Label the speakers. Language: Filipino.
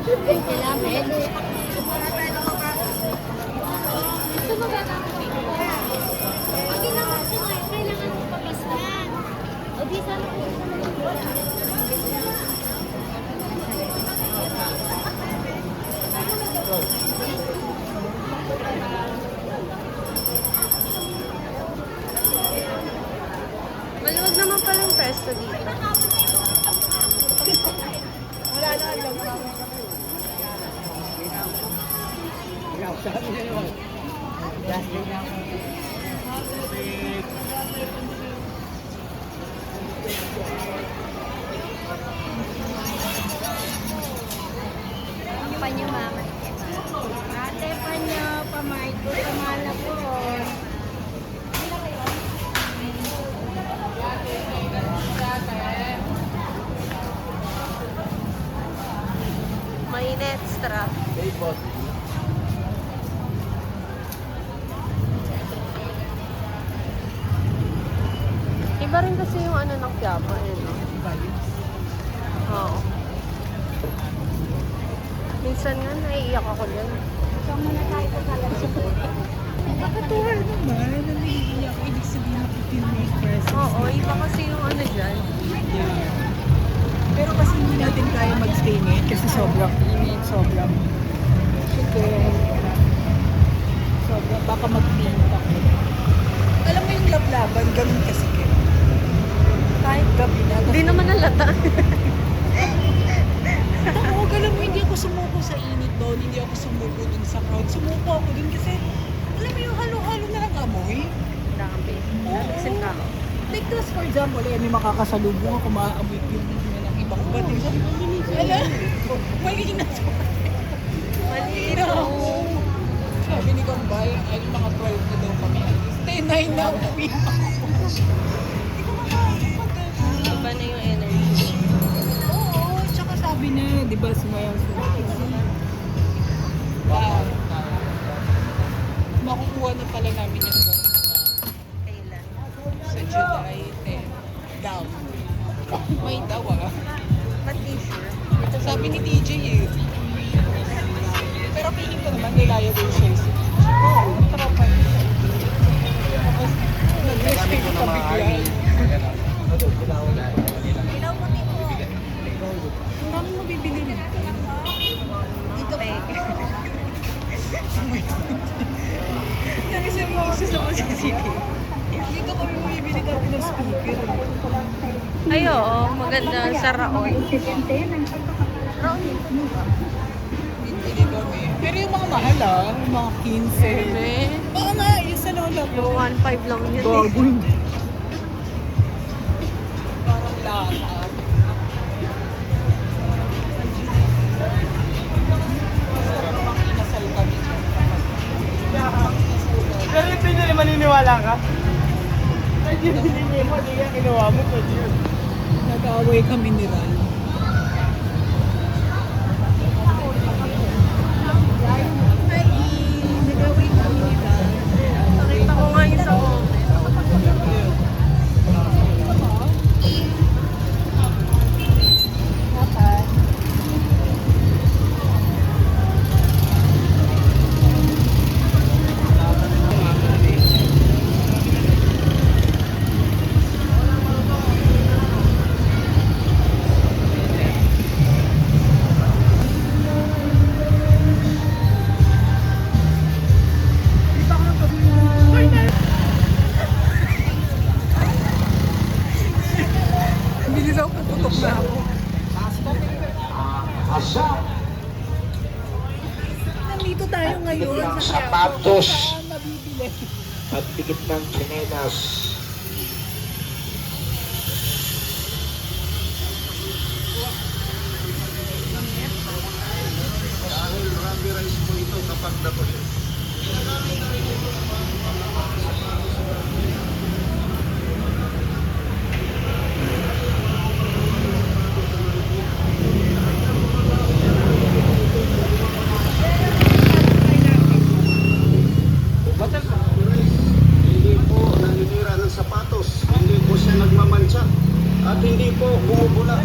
Speaker 1: Kailangan. Gusto mo ba ng picture? Ang kailangan ko nga, kailangan ko papaslan. O di sana ko
Speaker 2: Maluwag naman palang pesto dito.
Speaker 3: Wala na, alam mo. Sabi na yun. Last day na ako.
Speaker 1: panyo mama. Ate panyo, pamay ko, pamala ko.
Speaker 2: Mainit, strap.
Speaker 3: Hey, boss.
Speaker 2: Iba rin kasi yung ano ng Quiapo, eh, no? Oo. Minsan nga, naiiyak ako dyan.
Speaker 1: So, muna tayo sa kalansunan.
Speaker 3: Nakatuwa naman. Naniiyak ako. Ibig sabihin na pipilmate presence.
Speaker 2: Oo, iba kasi yung ano dyan.
Speaker 3: Yeah. Pero kasi hindi natin kaya mag-stay ngayon kasi sobrang init, sobrang chicken. Sobrang, baka mag-paint ako. Alam mo yung lablaban, ganun kasi kayo. Kahit gabi na.
Speaker 2: Hindi naman nalata.
Speaker 3: Oo, alam mo, hindi ako sumuko sa init doon, hindi ako sumuko dun sa crowd. Sumuko ako dun kasi, alam mo yung halo-halo na lang amoy.
Speaker 2: Dami.
Speaker 3: Oo.
Speaker 2: Kasi tao.
Speaker 3: Like this, for example, may makakasalubong ako, maamoy yung ng ibang ba't. Sabi ko, ala, malinis.
Speaker 2: Maliit.
Speaker 3: Sabi ni Kambay, ay mga 12 na daw kami. Stay 9 na uwi ako. Hindi ko makakapagod.
Speaker 2: Iba na yung energy.
Speaker 3: Oo, tsaka sabi niya, di ba, sumayaw sa wow. Makukuha na pala namin yung goal
Speaker 2: Kailan?
Speaker 3: sa July 10. Down. May daw ah.
Speaker 2: Ba't di sure?
Speaker 3: Sabi ni TJ eh. Pero feeling ko naman reliable siya. Oo, tropa niya. Tapos, nag-respect ka bigla.
Speaker 1: Ilaw puti po.
Speaker 3: Ang dami mo bibili nito.
Speaker 2: Dito pa.
Speaker 3: Kasi mo kasi sa CCTV. Dito kami bibili dati ng speaker.
Speaker 2: Ay, oo. Maganda sa Raon.
Speaker 1: Raon.
Speaker 3: Bibili kami. Pero yung mga mahal ah, yung mga 15.
Speaker 2: Bebe.
Speaker 3: Oo nga, yung sa lola ko.
Speaker 2: Yung 1.5 lang yun eh.
Speaker 3: Bago hindi. Parang lata. Inasal kami.
Speaker 4: Pero ito hindi maniniwala ka? Ay, hindi mo, hindi ka kinuha mo pa dyan.
Speaker 3: Nag-away kami ni Ran. Nag-away kami ni Ran.
Speaker 2: Nakita ko nga yung sa comment.
Speaker 3: Hindi daw puputok na ako. Nandito tayo ngayon
Speaker 5: ng
Speaker 3: sa
Speaker 5: sapatos
Speaker 3: saan mabibili.
Speaker 5: at pikit ng tsinelas. Dahil rubber rice po ito kapag dapat. Hindi po naninira ng sapatos, hindi po siya nagmamantsa, at hindi po bumubula.